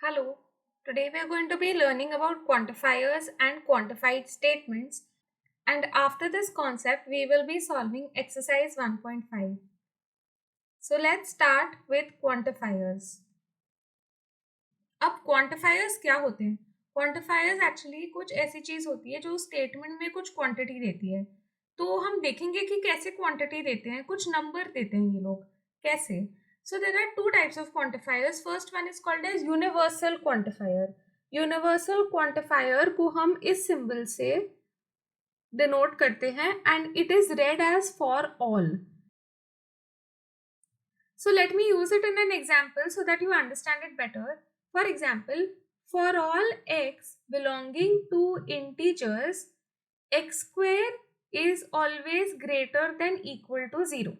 Hello, today we are going to be learning about quantifiers and quantified statements, and after this concept we will be solving exercise 1.5. So let's start with quantifiers. अब quantifiers क्या होते हैं? Quantifiers actually कुछ ऐसी चीज होती है जो स्टेटमेंट में कुछ क्वांटिटी देती है. तो हम देखेंगे कि कैसे क्वांटिटी देते हैं, कुछ नंबर देते हैं ये लोग कैसे. So there are two types of quantifiers. First one is called as universal quantifier. Universal quantifier को हम इस symbol से denote करते हैं and it is read as for all. So let me use it in an example so that you understand it better. For example, for all x belonging to integers, x square is always greater than equal to 0.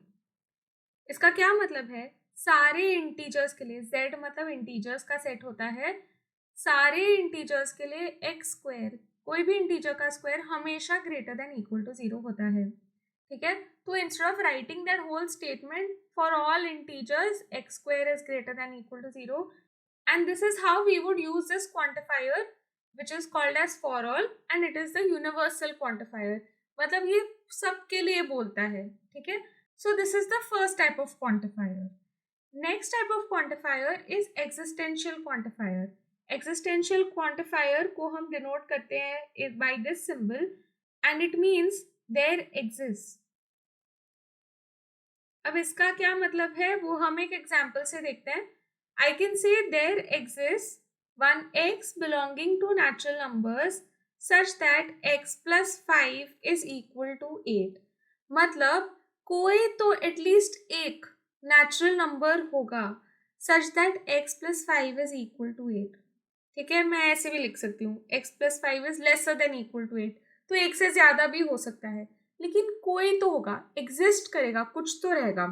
इसका क्या मतलब है? सारे integers के लिए, z मतलब integers का set होता है, सारे इंटीजर्स के लिए एक्स स्क्वायर, कोई भी इंटीजर का स्क्वायर हमेशा ग्रेटर देन इक्वल टू 0 होता है. ठीक है, तो instead of writing that whole statement for all integers x square is greater than equal to 0, and this is how we would use this quantifier which is called as for all, and it is the universal quantifier. मतलब ये सबके लिए बोलता है. ठीक है, so this is the first type of quantifier. Next type of quantifier is existential quantifier. Existential quantifier को हम denote करते हैं by this symbol and it means there exists. अब इसका क्या मतलब है वो हम एक एग्जाम्पल से देखते हैं. I can say there exists one x belonging to natural numbers such that x plus 5 is equal to 8. मतलब कोई तो एटलीस्ट एक नेचुरल नंबर होगा such that x plus 5 is equal to 8. ठीक है, मैं ऐसे भी लिख सकती हूँ x plus 5 is lesser than equal to 8. तो एक से ज्यादा भी हो सकता है, लेकिन कोई तो होगा, एग्जिस्ट करेगा, कुछ तो रहेगा.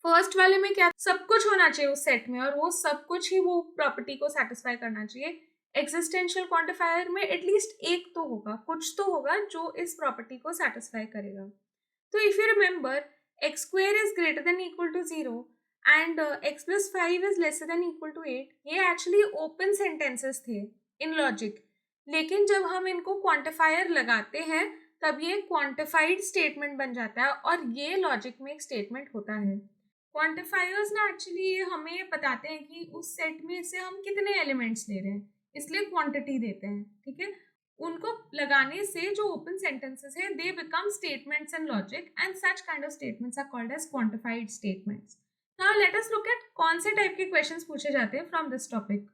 फर्स्ट वाले में क्या सब कुछ होना चाहिए उस सेट में और वो सब कुछ ही वो प्रॉपर्टी को सेटिस्फाई करना चाहिए. एक्सिस्टेंशियल क्वांटिफायर में एटलीस्ट एक तो होगा, कुछ तो होगा जो इस प्रॉपर्टी को सेटिस्फाई करेगा. So if you remember, x square is greater than equal to 0 and x plus 5 is lesser than equal to 8. ये actually open sentences थे in logic. लेकिन जब हम इनको quantifier लगाते हैं तब ये quantified statement बन जाता है और ये logic में एक statement होता है. Quantifiers ना actually हमें बताते हैं कि उस set में से हम कितने elements ले रहे हैं, इसलिए quantity देते हैं. ठीक है, उनको लगाने से जो ओपन सेंटेंसेस है they become statements in logic and such kind of statements are called as quantified statements. Now let us look at कौन से टाइप के क्वेश्चंस पूछे जाते हैं from this topic.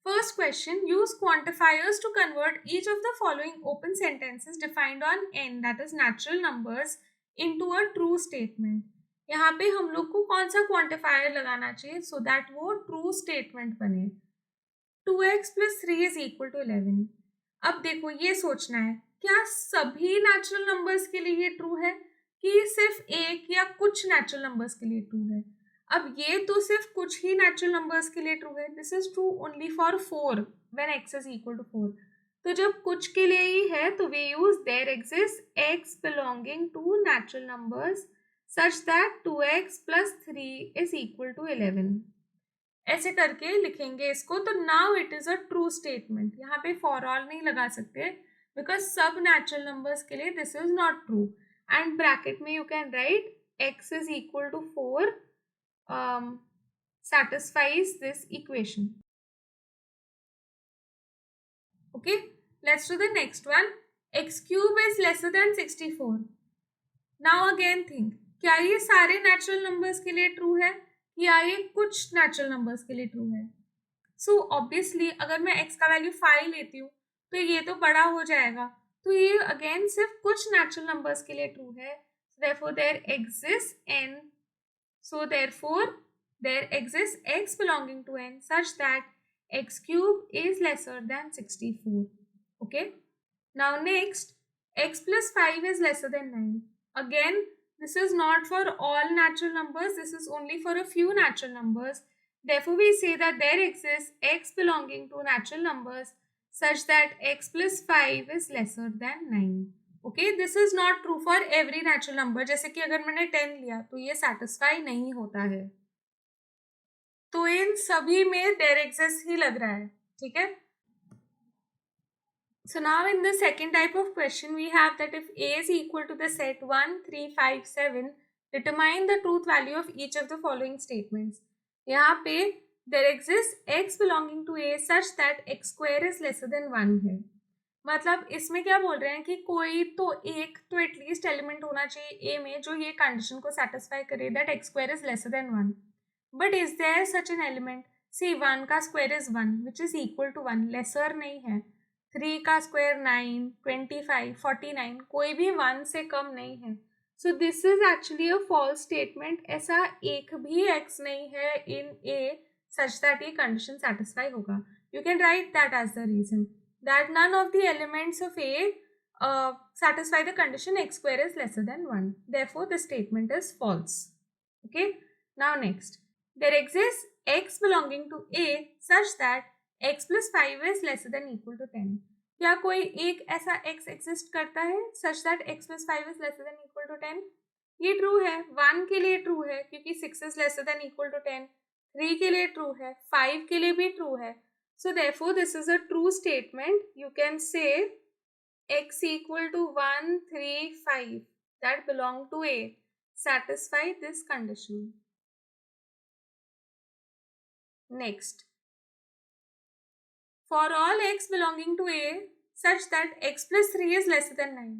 First question, use quantifiers to convert each of the following open sentences defined on n that is natural numbers into a true statement. यहाँ पे हम लोग को कौन सा क्वांटिफायर लगाना चाहिए सो दैट वो ट्रू स्टेटमेंट बने. 2x plus 3 is equal to 11. अब देखो ये सोचना है क्या सभी नेचुरल नंबर्स के लिए ये ट्रू है कि सिर्फ एक या कुछ नेचुरल नंबर्स के लिए ट्रू है. अब ये तो सिर्फ कुछ ही नेचुरल नंबर्स के लिए ट्रू है. This is true only for 4 when x is equal to 4. तो जब कुछ के लिए ही है तो we use there exist x belonging to natural numbers such that 2x plus 3 is equal to 11. ऐसे करके लिखेंगे इसको. तो now it is a true statement. यहाँ पे फॉर ऑल नहीं लगा सकते बिकॉज सब नेचुरल नंबर्स के लिए this is not true. And bracket में you can write x is equal to 4 satisfies this equation. Okay, let's do the next one. X cube is lesser than 64. Now again think, क्या ये सारे natural numbers के लिए true है या ये कुछ नेचुरल नंबर्स के लिए ट्रू है. सो ऑब्वियसली अगर मैं x का वैल्यू 5 लेती हूँ तो ये तो बड़ा हो जाएगा, तो ये अगेन सिर्फ कुछ नेचुरल नंबर्स के लिए ट्रू है. therefore there exists n, so therefore there exists x belonging to n such that x cube is lesser than 64. Okay, now next, x plus 5 is lesser than 9. Again, this is not for all natural numbers, this is only for a few natural numbers. Therefore, we say that there exists x belonging to natural numbers such that x plus 5 is lesser than 9. Okay, this is not true for every natural number. जैसे कि अगर मैंने 10 लिया तो ये satisfy नहीं होता है. तो ये इन सभी में देयर एग्जिस्ट ही लग रहा है, ठीक है. So now in the second type of question we have that if A is equal to the set 1, 3, 5, 7, determine the truth value of each of the following statements. यहाँ पे there exists x belonging to A such that x square is lesser than 1 है. मतलब इसमें क्या बोल रहे हैं कि कोई तो एक तो एटलीस्ट एलिमेंट होना चाहिए A में जो ये कंडीशन को सेटिस्फाई करे that x square is lesser than 1. But is there such an element? See 1 का square is 1 which is equal to 1, lesser नहीं है. 3 का स्क्वायर 9, 25, 49 कोई भी 1 से कम नहीं है. So this is actually a false statement. ऐसा एक भी x नहीं है इन A सच दैट ये कंडीशन सेटिस्फाई होगा. You can write that as the reason that none of the elements of A satisfy the condition x square is lesser than 1. Therefore the statement is false. Okay, now next, there exists x belonging to A such that x plus 5 is lesser than equal to 10. क्या कोई एक ऐसा x exist करता है such that x plus 5 is lesser than equal to 10? ये true है. 1 के लिए ट्रू है क्योंकि 6 is lesser than equal to 10. 3 के लिए ट्रू है. 5 के लिए भी ट्रू है. So therefore this is a true statement. You can say x equal to 1, 3, 5 that belong to A satisfy this condition. Next, for all x belonging to A such that x plus 3 is lesser than 9.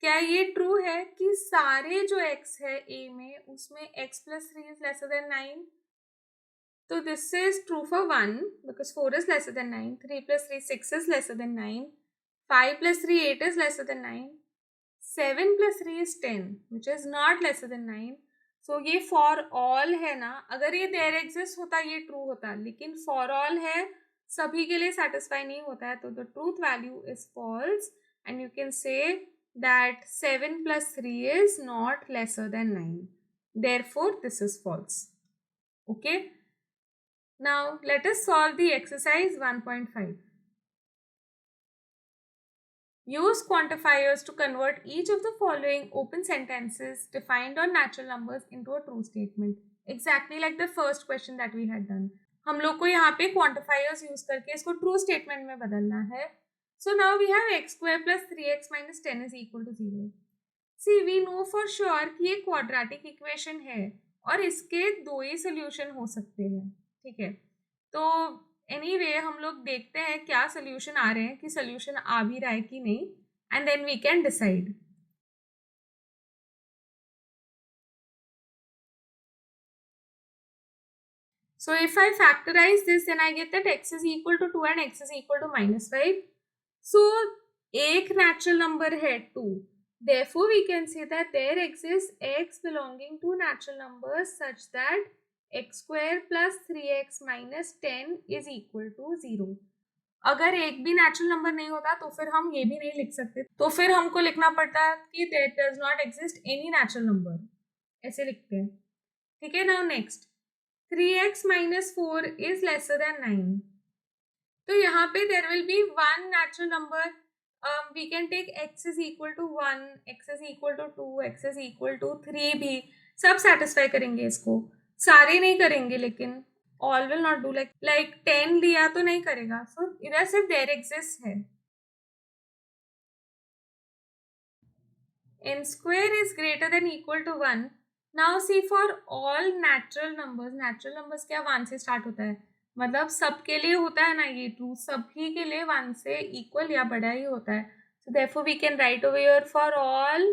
क्या ये true है कि सारे जो x है A में उसमें x plus 3 is lesser than 9? तो this is true for 1 because 4 is lesser than 9, 3 plus 3 6 is lesser than 9, 5 plus 3 8 is lesser than 9, 7 plus 3 is 10 which is not lesser than 9. So ये for all है ना. अगर ये there exists होता ये true होता, लेकिन for all है सभी के लिए satisfy नहीं होता है. तो the truth value is false and you can say that 7 plus 3 is not lesser than 9. Therefore this is false. Okay, now let us solve the exercise 1.5. Use quantifiers to convert each of the following open sentences defined on natural numbers into a true statement. Exactly like the first question that we had done. हम लोग को यहाँ पे quantifiers use करके इसको true statement में बदलना है. So now we have x square plus 3x minus 10 is equal to 0. See, we know for sure कि ये quadratic equation है और इसके दो ही solution हो सकते हैं. ठीक है, तो anyway हम लोग देखते हैं क्या solution आ रहे हैं कि solution आ भी रहा है कि नहीं, and then we can decide. So if I factorize this, then I get that x is equal to 2 and x is equal to minus 5. So एक natural number है 2. Therefore we can say that there exists x belonging to natural numbers such that x square plus 3x minus 10 is equal to 0. अगर एक भी natural number नहीं होता तो फिर हम ये भी नहीं लिख सकते, तो फिर हमको लिखना पड़ता है कि there does not exist any natural number. ऐसे लिखते हैं. ठीक है, now next, 3x minus 4 is lesser than 9. तो यहाँ पे there will be one natural number. We can take x is equal to 1, x is equal to 2, x is equal to 3 भी सब satisfy करेंगे इसको. सारे नहीं करेंगे लेकिन all will not do. like 10 लिया तो नहीं करेगा. So इधर सिर्फ there exists है. n square is greater than equal to 1. Now see, for all natural numbers क्या 1 से स्टार्ट होता है, मतलब सबके लिए होता है ना ये ट्रू, सभी के लिए 1 से इक्वल या बड़ा ही होता है. So therefore we can write over here for all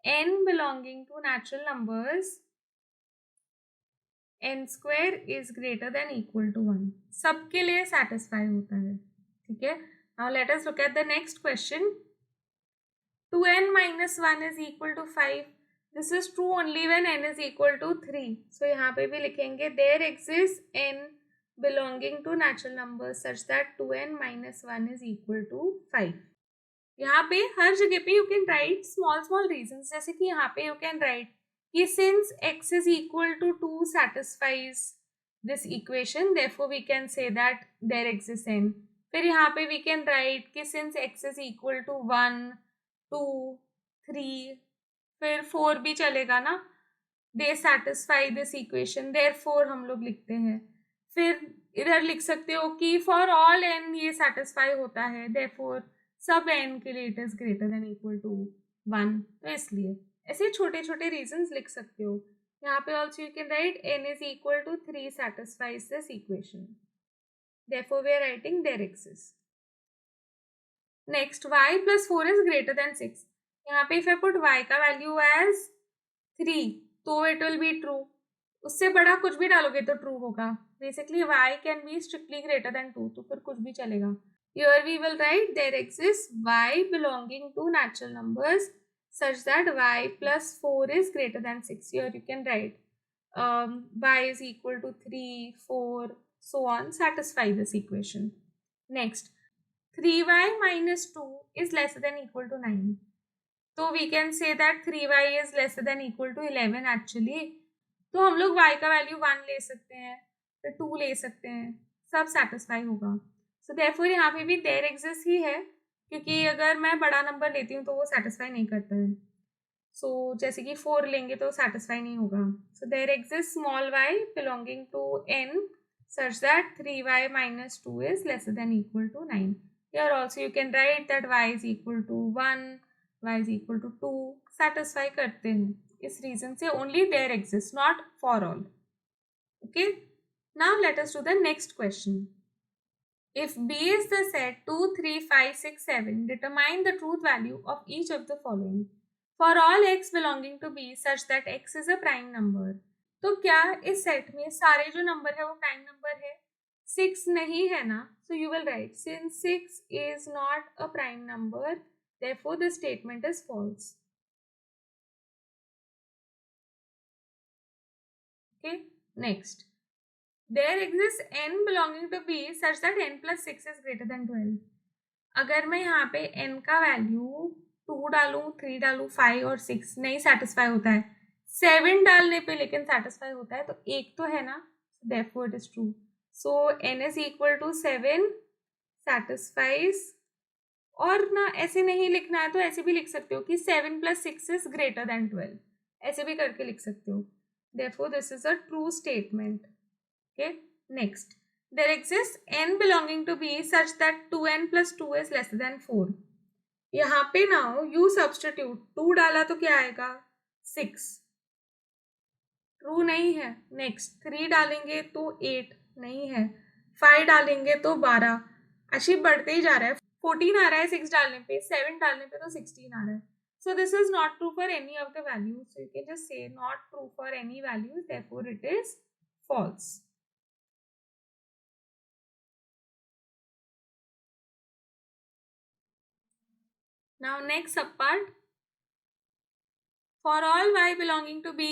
n belonging to natural numbers n square is greater than equal to 1. सबके लिए satisfy होता है. ठीक है, now let us look at the next question. 2n minus 1 is equal to 5. This is true only when n is equal to 3. So यहाँ पे भी लिखेंगे there exists n belonging to natural numbers such that 2n minus 1 is equal to 5. यहाँ पे हर जगह पे you can write small reasons. जैसे कि यहाँ पे you can write कि since x is equal to 2 satisfies this equation, therefore we can say that there exists n. फिर यहाँ पे we can write कि since x is equal to 1, 2, 3, फिर 4 भी चलेगा ना, they satisfy this equation, therefore हम लोग लिखते हैं. फिर इधर लिख सकते हो कि फॉर ऑल n ये सेटिस्फाई होता है, देयरफॉर सब n के लिए it is greater than equal to 1, तो इसलिए ऐसे छोटे छोटे रीजंस लिख सकते हो. यहाँ पे also you can write n is equal to 3 satisfies this equation. Therefore we are writing there exists. Next, y plus 4 is greater than 6. यहाँ पे if I put y का वैल्यू as 3 तो it will be true. उससे बड़ा कुछ भी डालोगे तो ट्रू होगा. Basically y can be strictly greater than 2, तो फिर कुछ भी चलेगा. Here we will write there exists y belonging to natural numbers such that y plus 4 is greater than 6. Here you can write y is equal to 3, 4, so on, satisfy this equation. Next, 3y minus 2 is lesser than equal to 9. So we can say that 3y is lesser than equal to 11 actually. तो हम लोग y का value 1 ले सकते हैं, फिर 2 ले सकते हैं, सब सेटिस्फाई होगा. सो देयरफॉर यहाँ पे भी देयर एग्जिस्ट ही है, क्योंकि अगर मैं बड़ा नंबर लेती हूँ तो वो सेटिस्फाई नहीं करता है. सो जैसे कि 4 लेंगे तो सेटिस्फाई नहीं होगा. So there exist small y belonging to n such that 3y minus 2 is lesser than equal to 9. Here also you can write that y is equal to 1, y is equal to 2, satisfy करते हैं. इस reason से only there exists, not for all. Okay, now let us do the next question. If B is the set 2, 3, 5, 6, 7, determine the truth value of each of the following for all x belonging to B such that x is a prime number. तो क्या इस set में सारे जो number है वो prime number है? 6 नहीं है ना, so you will write since 6 is not a prime number, therefore the statement is false. Okay, next, there exists n belonging to B such that n plus 6 is greater than 12. अगर मैं यहाँ पे n का value 2 डालूं, 3 डालूं, 5 और 6 नहीं satisfy होता है, 7 डालने पे लेकिन सेटिस्फाई होता है, तो एक तो है ना, therefore it is true. So n is equal to 7 satisfies. और ना ऐसे नहीं लिखना है तो ऐसे भी लिख सकते हो कि 7 plus 6 is greater than 12, ऐसे भी करके लिख सकते हो. Therefore this is a true statement. Okay, next, there exists n belonging to B such that 2n plus 2 is lesser than 4. यहाँ पे now you substitute, 2 डाला तो क्या आएगा? 6, ट्रू नहीं है. नेक्स्ट, 3 डालेंगे तो 8 नहीं है, 5 डालेंगे तो 12, ऐसे बढ़ते ही जा रहा है. 14 आ रहा है 6 डालने पे, 7 डालने पे तो 16 आ रहा है. So this is not true for any of the values. So you can just say not true for any values, therefore it is false. Now next subpart, for all y belonging to B,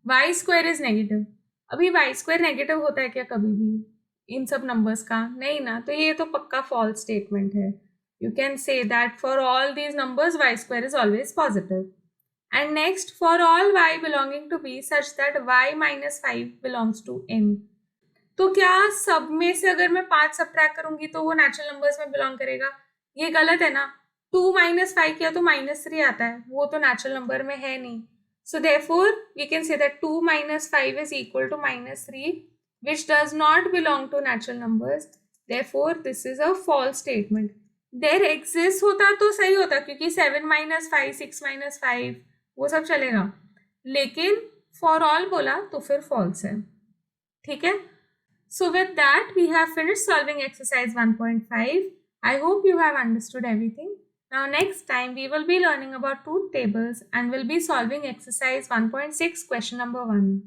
y square is negative. अभी y square negative होता है क्या कभी भी इन सब numbers का? नहीं ना, तो ये तो पक्का फॉल्स स्टेटमेंट है. You can say that for all these numbers y square is always positive. And next, for all y belonging to B such that y minus 5 belongs to n. तो क्या सब में से अगर मैं 5 सब्ट्रैक्ट करूंगी तो वो नेचुरल नंबर्स में बिलोंग करेगा? ये गलत है ना. 2 minus 5 किया तो -3 आता है, वो तो नेचुरल नंबर में है नहीं. So therefore we can say that 2 minus 5 is equal to -3, which does not belong to natural numbers. Therefore this is a false statement. There exists होता तो सही होता, क्योंकि 7 minus 5, 6 minus 5 वो सब चलेगा, लेकिन for all बोला तो फिर false है. ठीक है. So with that we have finished solving exercise 1.5. I hope you have understood everything. Now next time we will be learning about truth tables and will be solving exercise 1.6 question number 1.